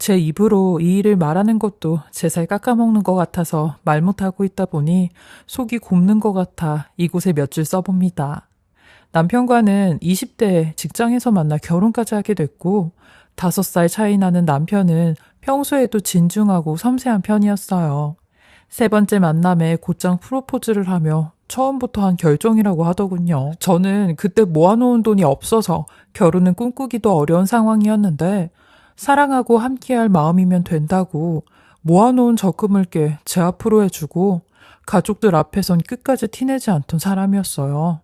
제 입으로 이 일을 말하는 것도 제 살 깎아먹는 것 같아서 말 못하고 있다 보니 속이 곱는 것 같아 이곳에 몇 줄 써봅니다. 남편과는 20대에 직장에서 만나 결혼까지 하게 됐고 5살 차이 나는 남편은 평소에도 진중하고 섬세한 편이었어요. 세 번째 만남에 곧장 프로포즈를 하며 처음부터 한 결정이라고 하더군요. 저는 그때 모아놓은 돈이 없어서 결혼은 꿈꾸기도 어려운 상황이었는데 사랑하고 함께할 마음이면 된다고 모아놓은 적금을 깨 제 앞으로 해주고 가족들 앞에선 끝까지 티내지 않던 사람이었어요.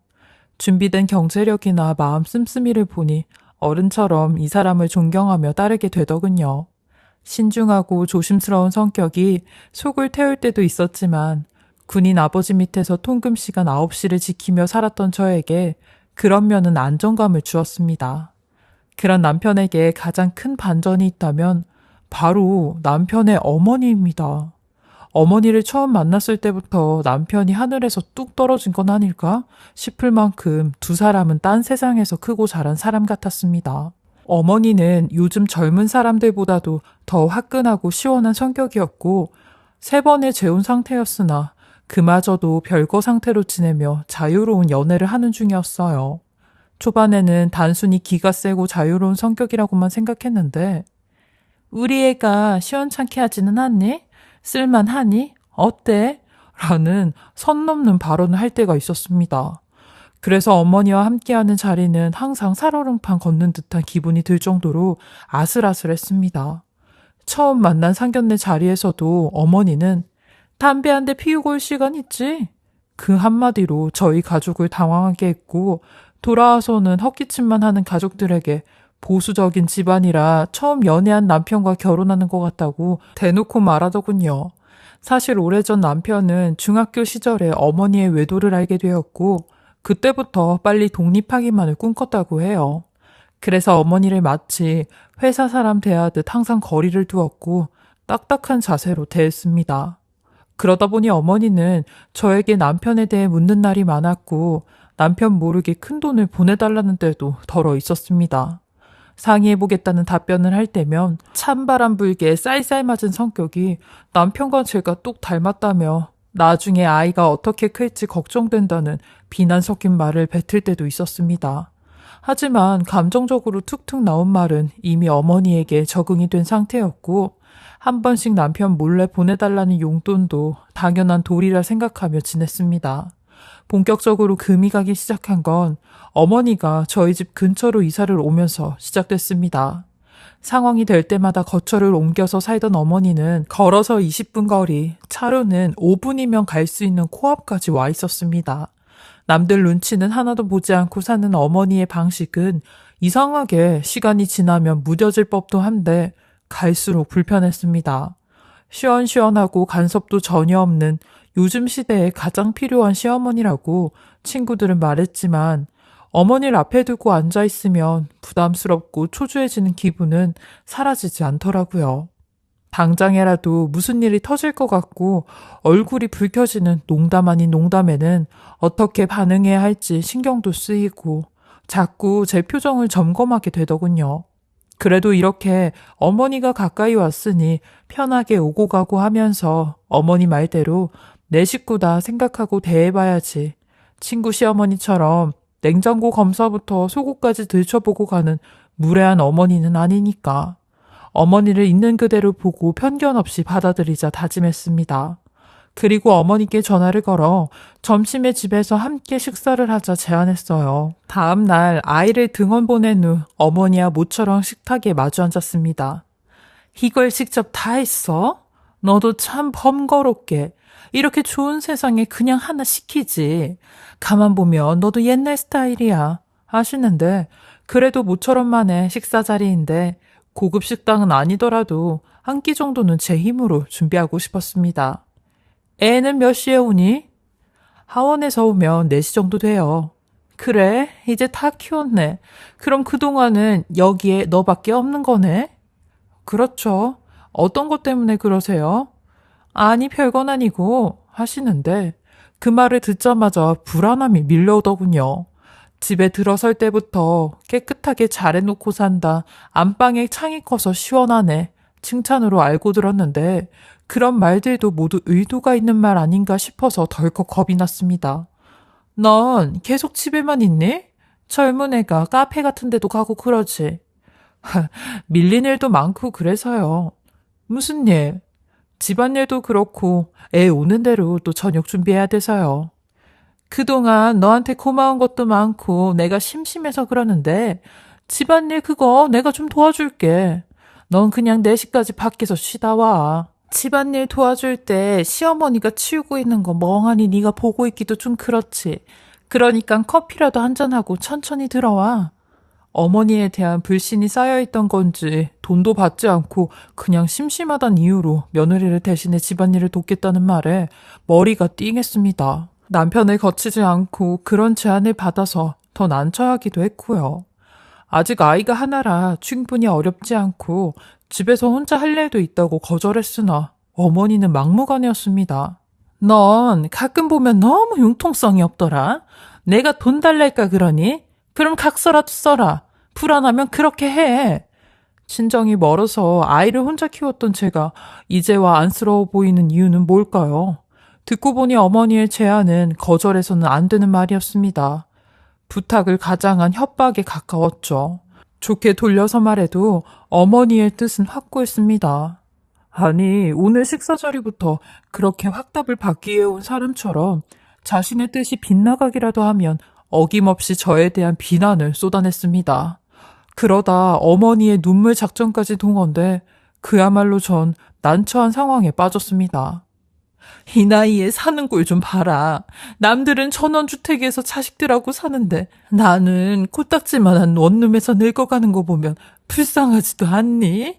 준비된 경제력이나 마음 씀씀이를 보니 어른처럼 이 사람을 존경하며 따르게 되더군요. 신중하고 조심스러운 성격이 속을 태울 때도 있었지만 군인 아버지 밑에서 통금 시간 9시를 지키며 살았던 저에게 그런 면은 안정감을 주었습니다. 그런 남편에게 가장 큰 반전이 있다면 바로 남편의 어머니입니다. 어머니를 처음 만났을 때부터 남편이 하늘에서 뚝 떨어진 건 아닐까 싶을 만큼 두 사람은 딴 세상에서 크고 자란 사람 같았습니다. 어머니는 요즘 젊은 사람들보다도 더 화끈하고 시원한 성격이었고 3번의 재혼 상태였으나 그마저도 별거 상태로 지내며 자유로운 연애를 하는 중이었어요. 초반에는 단순히 기가 세고 자유로운 성격이라고만 생각했는데 우리 애가 시원찮게 하지는 않니? 쓸만하니? 어때? 라는 선 넘는 발언을 할 때가 있었습니다. 그래서 어머니와 함께하는 자리는 항상 살얼음판 걷는 듯한 기분이 들 정도로 아슬아슬했습니다. 처음 만난 상견례 자리에서도 어머니는 담배 한 대 피우고 올 시간 있지? 그 한마디로 저희 가족을 당황하게 했고 돌아와서는 헛기침만 하는 가족들에게 보수적인 집안이라 처음 연애한 남편과 결혼하는 것 같다고 대놓고 말하더군요. 사실 오래전 남편은 중학교 시절에 어머니의 외도를 알게 되었고 그때부터 빨리 독립하기만을 꿈꿨다고 해요. 그래서 어머니를 마치 회사 사람 대하듯 항상 거리를 두었고 딱딱한 자세로 대했습니다. 그러다 보니 어머니는 저에게 남편에 대해 묻는 날이 많았고 남편 모르게 큰돈을 보내달라는 때도 덜어 있었습니다. 상의해보겠다는 답변을 할 때면 찬바람 불게 쌀쌀 맞은 성격이 남편과 제가 똑 닮았다며 나중에 아이가 어떻게 클지 걱정된다는 비난 섞인 말을 뱉을 때도 있었습니다. 하지만 감정적으로 툭툭 나온 말은 이미 어머니에게 적응이 된 상태였고 한 번씩 남편 몰래 보내달라는 용돈도 당연한 도리라 생각하며 지냈습니다. 본격적으로 금이 가기 시작한 건 어머니가 저희 집 근처로 이사를 오면서 시작됐습니다. 상황이 될 때마다 거처를 옮겨서 살던 어머니는 걸어서 20분 거리, 차로는 5분이면 갈 수 있는 코앞까지 와 있었습니다. 남들 눈치는 하나도 보지 않고 사는 어머니의 방식은 이상하게 시간이 지나면 무뎌질 법도 한데 갈수록 불편했습니다. 시원시원하고 간섭도 전혀 없는 요즘 시대에 가장 필요한 시어머니라고 친구들은 말했지만 어머니를 앞에 두고 앉아있으면 부담스럽고 초조해지는 기분은 사라지지 않더라고요. 당장에라도 무슨 일이 터질 것 같고 얼굴이 붉혀지는 농담 아닌 농담에는 어떻게 반응해야 할지 신경도 쓰이고 자꾸 제 표정을 점검하게 되더군요. 그래도 이렇게 어머니가 가까이 왔으니 편하게 오고 가고 하면서 어머니 말대로 내 식구다 생각하고 대해봐야지. 친구 시어머니처럼 냉장고 검사부터 속옷까지 들춰보고 가는 무례한 어머니는 아니니까. 어머니를 있는 그대로 보고 편견 없이 받아들이자 다짐했습니다. 그리고 어머니께 전화를 걸어 점심에 집에서 함께 식사를 하자 제안했어요. 다음 날 아이를 등원 보낸 후 어머니와 모처럼 식탁에 마주 앉았습니다. 이걸 직접 다 했어? 너도 참 번거롭게. 이렇게 좋은 세상에 그냥 하나 시키지. 가만 보면 너도 옛날 스타일이야. 하시는데 그래도 모처럼만의 식사 자리인데 고급 식당은 아니더라도 한 끼 정도는 제 힘으로 준비하고 싶었습니다. 애는 몇 시에 오니? 하원에서 오면 4시 정도 돼요. 그래, 이제 다 키웠네. 그럼 그동안은 여기에 너밖에 없는 거네? 그렇죠. 어떤 것 때문에 그러세요? 아니, 별건 아니고 하시는데 그 말을 듣자마자 불안함이 밀려오더군요. 집에 들어설 때부터 깨끗하게 잘해놓고 산다. 안방에 창이 커서 시원하네. 칭찬으로 알고 들었는데 그런 말들도 모두 의도가 있는 말 아닌가 싶어서 덜컥 겁이 났습니다. 넌 계속 집에만 있니? 젊은 애가 카페 같은 데도 가고 그러지. 밀린 일도 많고 그래서요. 무슨 일? 집안일도 그렇고 애 오는 대로 또 저녁 준비해야 돼서요. 그동안 너한테 고마운 것도 많고 내가 심심해서 그러는데 집안일 그거 내가 좀 도와줄게. 넌 그냥 4시까지 밖에서 쉬다 와. 집안일 도와줄 때 시어머니가 치우고 있는 거 멍하니 네가 보고 있기도 좀 그렇지. 그러니까 커피라도 한잔하고 천천히 들어와. 어머니에 대한 불신이 쌓여있던 건지 돈도 받지 않고 그냥 심심하단 이유로 며느리를 대신해 집안일을 돕겠다는 말에 머리가 띵했습니다. 남편을 거치지 않고 그런 제안을 받아서 더 난처하기도 했고요. 아직 아이가 하나라 충분히 어렵지 않고 집에서 혼자 할 일도 있다고 거절했으나 어머니는 막무가내였습니다. 넌 가끔 보면 너무 융통성이 없더라. 내가 돈 달랄까 그러니? 그럼 각서라도 써라. 불안하면 그렇게 해. 친정이 멀어서 아이를 혼자 키웠던 제가 이제와 안쓰러워 보이는 이유는 뭘까요? 듣고 보니 어머니의 제안은 거절해서는 안 되는 말이었습니다. 부탁을 가장한 협박에 가까웠죠. 좋게 돌려서 말해도 어머니의 뜻은 확고했습니다. 아니, 오늘 식사 자리부터 그렇게 확답을 받기 위해 온 사람처럼 자신의 뜻이 빗나가기라도 하면 어김없이 저에 대한 비난을 쏟아냈습니다. 그러다 어머니의 눈물 작전까지 동원돼 그야말로 전 난처한 상황에 빠졌습니다. 이 나이에 사는 꼴 좀 봐라. 남들은 전원주택에서 자식들하고 사는데 나는 코딱지만한 원룸에서 늙어가는 거 보면 불쌍하지도 않니?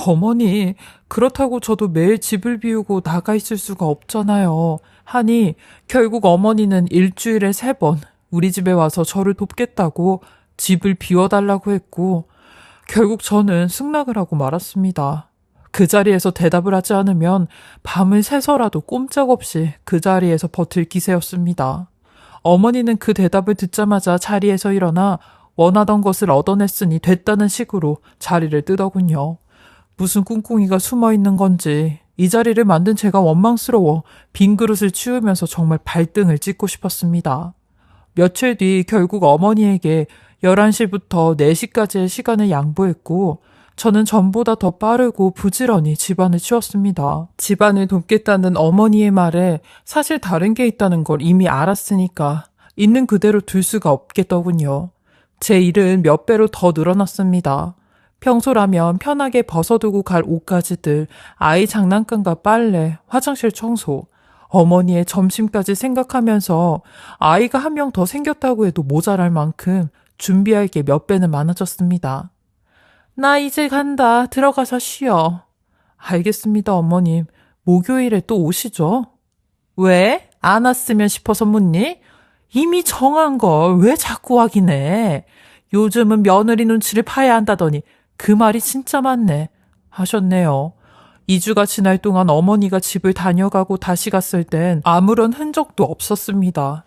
어머니, 그렇다고 저도 매일 집을 비우고 나가 있을 수가 없잖아요. 하니 결국 어머니는 일주일에 3번 우리 집에 와서 저를 돕겠다고 집을 비워달라고 했고 결국 저는 승낙을 하고 말았습니다. 그 자리에서 대답을 하지 않으면 밤을 새서라도 꼼짝없이 그 자리에서 버틸 기세였습니다. 어머니는 그 대답을 듣자마자 자리에서 일어나 원하던 것을 얻어냈으니 됐다는 식으로 자리를 뜨더군요. 무슨 꿍꿍이가 숨어있는 건지 이 자리를 만든 제가 원망스러워 빈 그릇을 치우면서 정말 발등을 찍고 싶었습니다. 며칠 뒤 결국 어머니에게 11시부터 4시까지의 시간을 양보했고 저는 전보다 더 빠르고 부지런히 집안을 치웠습니다. 집안을 돕겠다는 어머니의 말에 사실 다른 게 있다는 걸 이미 알았으니까 있는 그대로 둘 수가 없겠더군요. 제 일은 몇 배로 더 늘어났습니다. 평소라면 편하게 벗어두고 갈 옷가지들, 아이 장난감과 빨래, 화장실 청소, 어머니의 점심까지 생각하면서 아이가 1명 더 생겼다고 해도 모자랄 만큼 준비할 게 몇 배는 많아졌습니다. 나 이제 간다. 들어가서 쉬어. 알겠습니다, 어머님. 목요일에 또 오시죠? 왜? 안 왔으면 싶어서 묻니? 이미 정한 걸 왜 자꾸 확인해? 요즘은 며느리 눈치를 파야 한다더니 그 말이 진짜 많네. 하셨네요. 2주가 지날 동안 어머니가 집을 다녀가고 다시 갔을 땐 아무런 흔적도 없었습니다.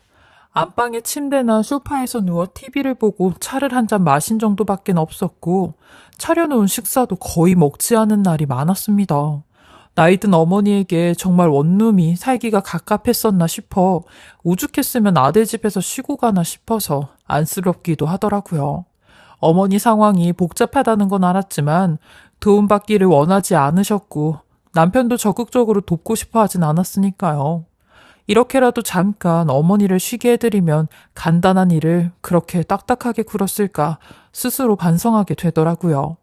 안방의 침대나 소파에서 누워 TV를 보고 차를 한 잔 마신 정도밖에 없었고 차려놓은 식사도 거의 먹지 않은 날이 많았습니다. 나이든 어머니에게 정말 원룸이 살기가 갑갑했었나 싶어 오죽했으면 아들 집에서 쉬고 가나 싶어서 안쓰럽기도 하더라고요. 어머니 상황이 복잡하다는 건 알았지만 도움받기를 원하지 않으셨고 남편도 적극적으로 돕고 싶어 하진 않았으니까요. 이렇게라도 잠깐 어머니를 쉬게 해드리면 간단한 일을 그렇게 딱딱하게 굴었을까 스스로 반성하게 되더라고요.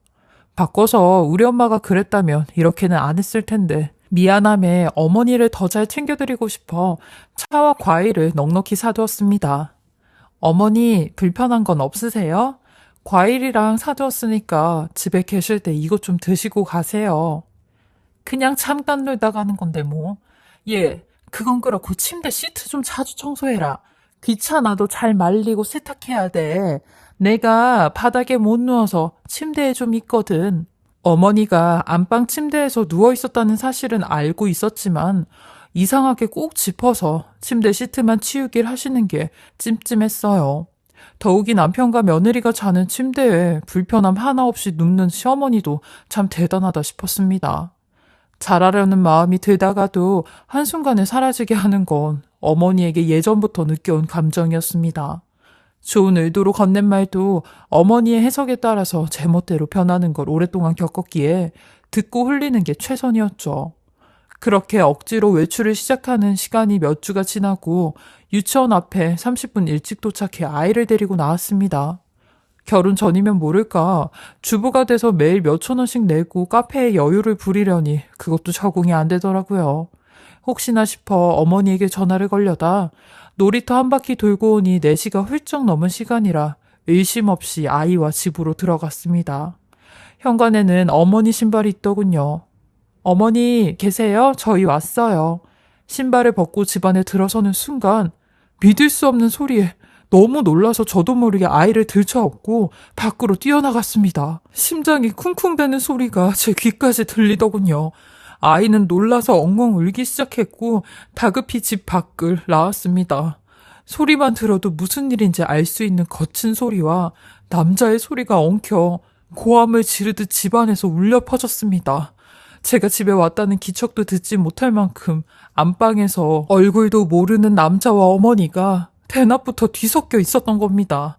바꿔서 우리 엄마가 그랬다면 이렇게는 안 했을 텐데 미안함에 어머니를 더 잘 챙겨드리고 싶어 차와 과일을 넉넉히 사두었습니다. 어머니 불편한 건 없으세요? 과일이랑 사두었으니까 집에 계실 때 이것 좀 드시고 가세요. 그냥 잠깐 놀다 가는 건데 뭐. 예. 그건 그렇고 침대 시트 좀 자주 청소해라. 귀찮아도 잘 말리고 세탁해야 돼. 내가 바닥에 못 누워서 침대에 좀 있거든. 어머니가 안방 침대에서 누워 있었다는 사실은 알고 있었지만 이상하게 꼭 짚어서 침대 시트만 치우길 하시는 게 찜찜했어요. 더욱이 남편과 며느리가 자는 침대에 불편함 하나 없이 눕는 시어머니도 참 대단하다 싶었습니다. 잘하려는 마음이 들다가도 한순간에 사라지게 하는 건 어머니에게 예전부터 느껴온 감정이었습니다. 좋은 의도로 건넨 말도 어머니의 해석에 따라서 제멋대로 변하는 걸 오랫동안 겪었기에 듣고 흘리는 게 최선이었죠. 그렇게 억지로 외출을 시작하는 시간이 몇 주가 지나고 유치원 앞에 30분 일찍 도착해 아이를 데리고 나왔습니다. 결혼 전이면 모를까 주부가 돼서 매일 몇천 원씩 내고 카페에 여유를 부리려니 그것도 적응이 안 되더라고요. 혹시나 싶어 어머니에게 전화를 걸려다 놀이터 한 바퀴 돌고 오니 4시가 훌쩍 넘은 시간이라 의심 없이 아이와 집으로 들어갔습니다. 현관에는 어머니 신발이 있더군요. 어머니 계세요? 저희 왔어요. 신발을 벗고 집안에 들어서는 순간 믿을 수 없는 소리에 너무 놀라서 저도 모르게 아이를 들쳐업고 밖으로 뛰어나갔습니다. 심장이 쿵쿵대는 소리가 제 귀까지 들리더군요. 아이는 놀라서 엉엉 울기 시작했고 다급히 집 밖을 나왔습니다. 소리만 들어도 무슨 일인지 알 수 있는 거친 소리와 남자의 소리가 엉켜 고함을 지르듯 집안에서 울려 퍼졌습니다. 제가 집에 왔다는 기척도 듣지 못할 만큼 안방에서 얼굴도 모르는 남자와 어머니가 대낮부터 뒤섞여 있었던 겁니다.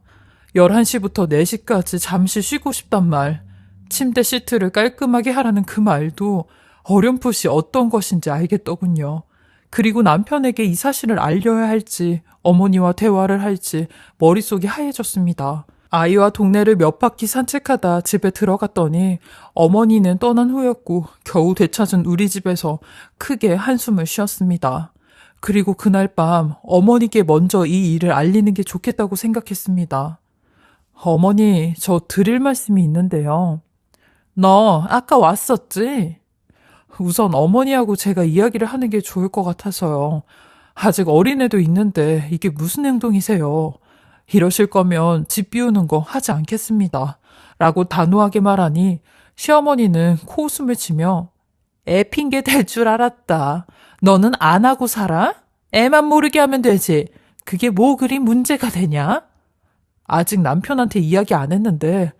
11시부터 4시까지 잠시 쉬고 싶단 말, 침대 시트를 깔끔하게 하라는 그 말도 어렴풋이 어떤 것인지 알겠더군요. 그리고 남편에게 이 사실을 알려야 할지 어머니와 대화를 할지 머릿속이 하얘졌습니다. 아이와 동네를 몇 바퀴 산책하다 집에 들어갔더니 어머니는 떠난 후였고 겨우 되찾은 우리 집에서 크게 한숨을 쉬었습니다. 그리고 그날 밤 어머니께 먼저 이 일을 알리는 게 좋겠다고 생각했습니다. 어머니, 저 드릴 말씀이 있는데요. 너 아까 왔었지? 우선 어머니하고 제가 이야기를 하는 게 좋을 것 같아서요. 아직 어린애도 있는데 이게 무슨 행동이세요? 이러실 거면 집 비우는 거 하지 않겠습니다. 라고 단호하게 말하니 시어머니는 코웃음을 치며 애 핑계 댈 줄 알았다. 너는 안 하고 살아? 애만 모르게 하면 되지. 그게 뭐 그리 문제가 되냐? 아직 남편한테 이야기 안 했는데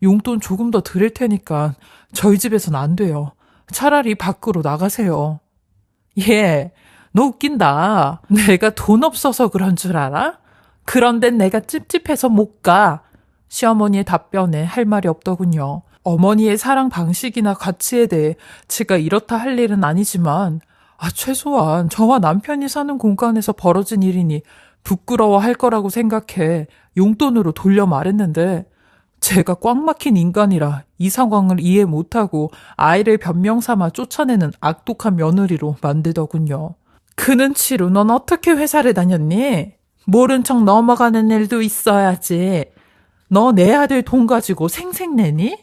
용돈 조금 더 드릴 테니까 저희 집에선 안 돼요. 차라리 밖으로 나가세요. 예, 너 웃긴다. 내가 돈 없어서 그런 줄 알아? 그런데 내가 찝찝해서 못 가. 시어머니의 답변에 할 말이 없더군요. 어머니의 사랑 방식이나 가치에 대해 제가 이렇다 할 일은 아니지만 최소한 저와 남편이 사는 공간에서 벌어진 일이니 부끄러워할 거라고 생각해 용돈으로 돌려 말했는데 제가 꽉 막힌 인간이라 이 상황을 이해 못하고 아이를 변명 삼아 쫓아내는 악독한 며느리로 만들더군요. 그 눈치로 넌 어떻게 회사를 다녔니? 모른 척 넘어가는 일도 있어야지. 너 내 아들 돈 가지고 생색내니?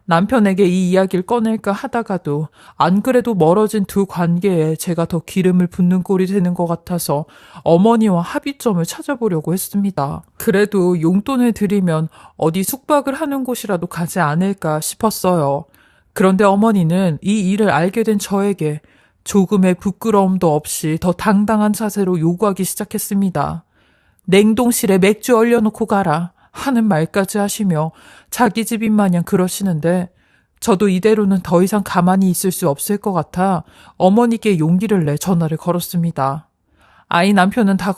남편에게 이 이야기를 꺼낼까 하다가도 안 그래도 멀어진 두 관계에 제가 더 기름을 붓는 꼴이 되는 것 같아서 어머니와 합의점을 찾아보려고 했습니다. 그래도 용돈을 드리면 어디 숙박을 하는 곳이라도 가지 않을까 싶었어요. 그런데 어머니는 이 일을 알게 된 저에게 조금의 부끄러움도 없이 더 당당한 자세로 요구하기 시작했습니다. 냉동실에 맥주 얼려놓고 가라 하는 말까지 하시며 자기 집인 마냥 그러시는데 저도 이대로는 더 이상 가만히 있을 수 없을 것 같아 어머니께 용기를 내 전화를 걸었습니다. 아이 남편은 다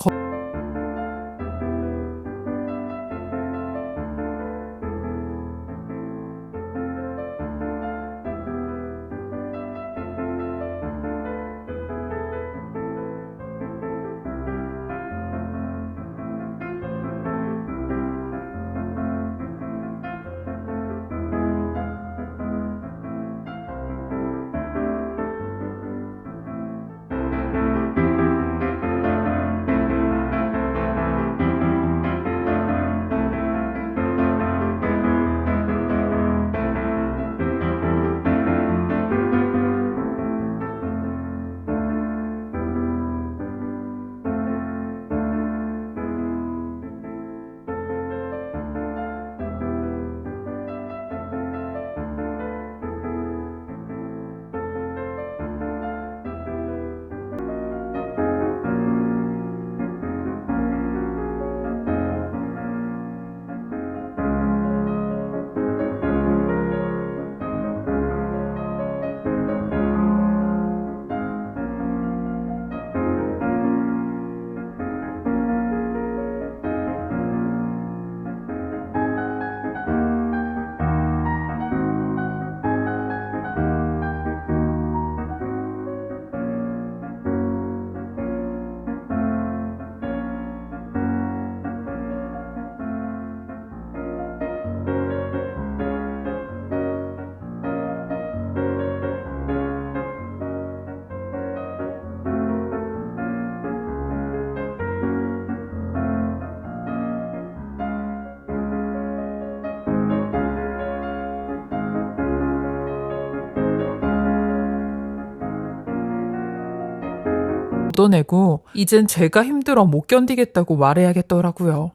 걷어내고 이젠 제가 힘들어 못 견디겠다고 말해야겠더라고요.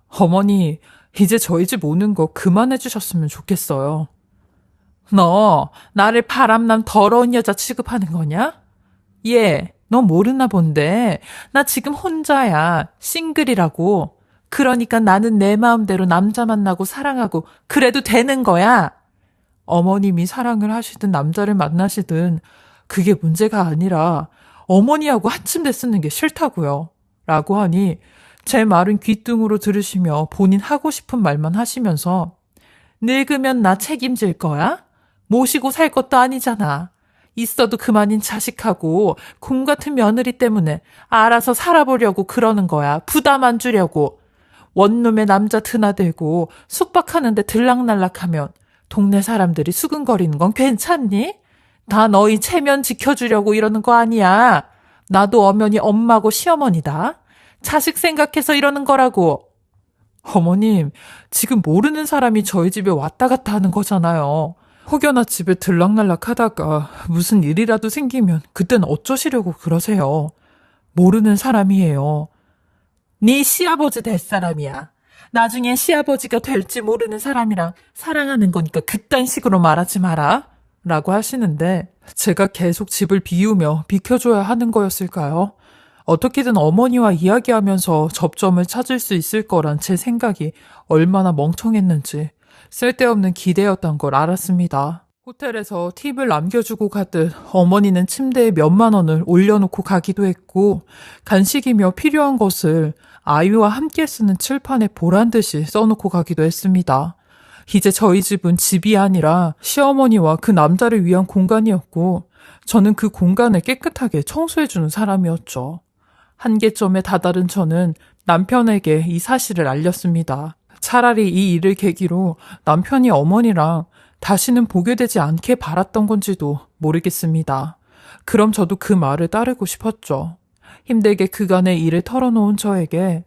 어머니, 이제 저희 집 오는 거 그만해 주셨으면 좋겠어요. 너 나를 바람난 더러운 여자 취급하는 거냐? 얘, 너 모르나 본데 나 지금 혼자야. 싱글이라고. 그러니까 나는 내 마음대로 남자 만나고 사랑하고 그래도 되는 거야. 어머님이 사랑을 하시든 남자를 만나시든 그게 문제가 아니라 어머니하고 한 침대 쓰는 게 싫다고요. 라고 하니 제 말은 귓등으로 들으시며 본인 하고 싶은 말만 하시면서 늙으면 나 책임질 거야? 모시고 살 것도 아니잖아. 있어도 그만인 자식하고 곰 같은 며느리 때문에 알아서 살아보려고 그러는 거야. 부담 안 주려고. 원룸에 남자 드나들고 숙박하는데 들락날락하면 동네 사람들이 수근거리는 건 괜찮니? 다 너희 체면 지켜주려고 이러는 거 아니야. 나도 엄연히 엄마고 시어머니다. 자식 생각해서 이러는 거라고. 어머님, 지금 모르는 사람이 저희 집에 왔다 갔다 하는 거잖아요. 혹여나 집에 들락날락 하다가 무슨 일이라도 생기면 그땐 어쩌시려고 그러세요. 모르는 사람이에요. 네 시아버지 될 사람이야. 나중에 시아버지가 될지 모르는 사람이랑 사랑하는 거니까 그딴 식으로 말하지 마라. 라고 하시는데 제가 계속 집을 비우며 비켜줘야 하는 거였을까요? 어떻게든 어머니와 이야기하면서 접점을 찾을 수 있을 거란 제 생각이 얼마나 멍청했는지 쓸데없는 기대였던 걸 알았습니다. 호텔에서 팁을 남겨주고 가듯 어머니는 침대에 몇만 원을 올려놓고 가기도 했고 간식이며 필요한 것을 아이와 함께 쓰는 칠판에 보란 듯이 써놓고 가기도 했습니다. 이제 저희 집은 집이 아니라 시어머니와 그 남자를 위한 공간이었고 저는 그 공간을 깨끗하게 청소해주는 사람이었죠. 한계점에 다다른 저는 남편에게 이 사실을 알렸습니다. 차라리 이 일을 계기로 남편이 어머니랑 다시는 보게 되지 않게 바랐던 건지도 모르겠습니다. 그럼 저도 그 말을 따르고 싶었죠. 힘들게 그간의 일을 털어놓은 저에게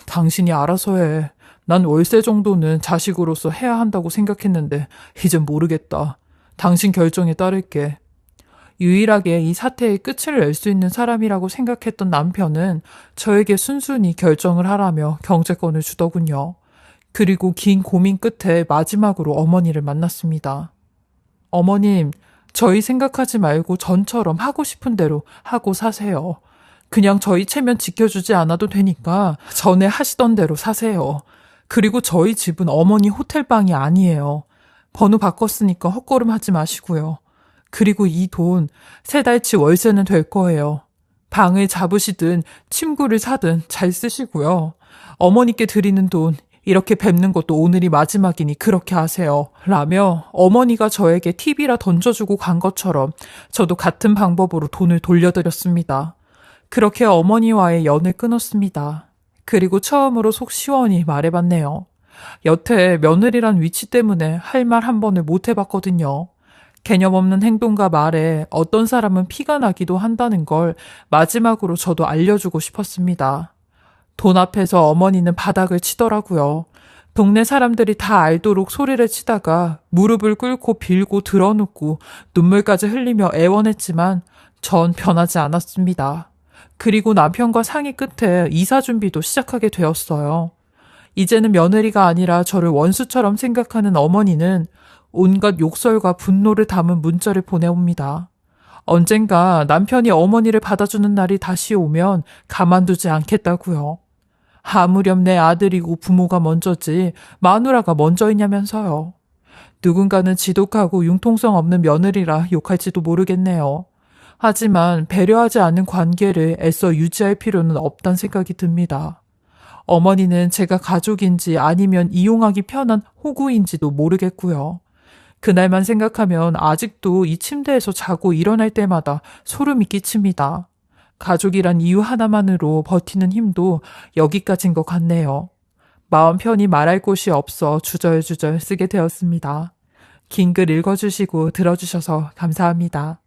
당신이 알아서 해. 난 월세 정도는 자식으로서 해야 한다고 생각했는데 이젠 모르겠다. 당신 결정에 따를게. 유일하게 이 사태의 끝을 낼 수 있는 사람이라고 생각했던 남편은 저에게 순순히 결정을 하라며 경제권을 주더군요. 그리고 긴 고민 끝에 마지막으로 어머니를 만났습니다. 어머님, 저희 생각하지 말고 전처럼 하고 싶은 대로 하고 사세요. 그냥 저희 체면 지켜주지 않아도 되니까 전에 하시던 대로 사세요. 그리고 저희 집은 어머니 호텔방이 아니에요. 번호 바꿨으니까 헛걸음 하지 마시고요. 그리고 이 돈 3달치 월세는 될 거예요. 방을 잡으시든 침구를 사든 잘 쓰시고요. 어머니께 드리는 돈 이렇게 뵙는 것도 오늘이 마지막이니 그렇게 하세요. 라며 어머니가 저에게 팁이라 던져주고 간 것처럼 저도 같은 방법으로 돈을 돌려드렸습니다. 그렇게 어머니와의 연을 끊었습니다. 그리고 처음으로 속 시원히 말해봤네요. 여태 며느리란 위치 때문에 할 말 한 번을 못 해봤거든요. 개념 없는 행동과 말에 어떤 사람은 피가 나기도 한다는 걸 마지막으로 저도 알려주고 싶었습니다. 돈 앞에서 어머니는 바닥을 치더라고요. 동네 사람들이 다 알도록 소리를 치다가 무릎을 꿇고 빌고 드러눕고 눈물까지 흘리며 애원했지만 전 변하지 않았습니다. 그리고 남편과 상의 끝에 이사 준비도 시작하게 되었어요. 이제는 며느리가 아니라 저를 원수처럼 생각하는 어머니는 온갖 욕설과 분노를 담은 문자를 보내옵니다. 언젠가 남편이 어머니를 받아주는 날이 다시 오면 가만두지 않겠다고요. 아무렴 내 아들이고 부모가 먼저지 마누라가 먼저이냐면서요. 누군가는 지독하고 융통성 없는 며느리라 욕할지도 모르겠네요. 하지만 배려하지 않는 관계를 애써 유지할 필요는 없단 생각이 듭니다. 어머니는 제가 가족인지 아니면 이용하기 편한 호구인지도 모르겠고요. 그날만 생각하면 아직도 이 침대에서 자고 일어날 때마다 소름이 끼칩니다. 가족이란 이유 하나만으로 버티는 힘도 여기까지인 것 같네요. 마음 편히 말할 곳이 없어 주절주절 쓰게 되었습니다. 긴 글 읽어주시고 들어주셔서 감사합니다.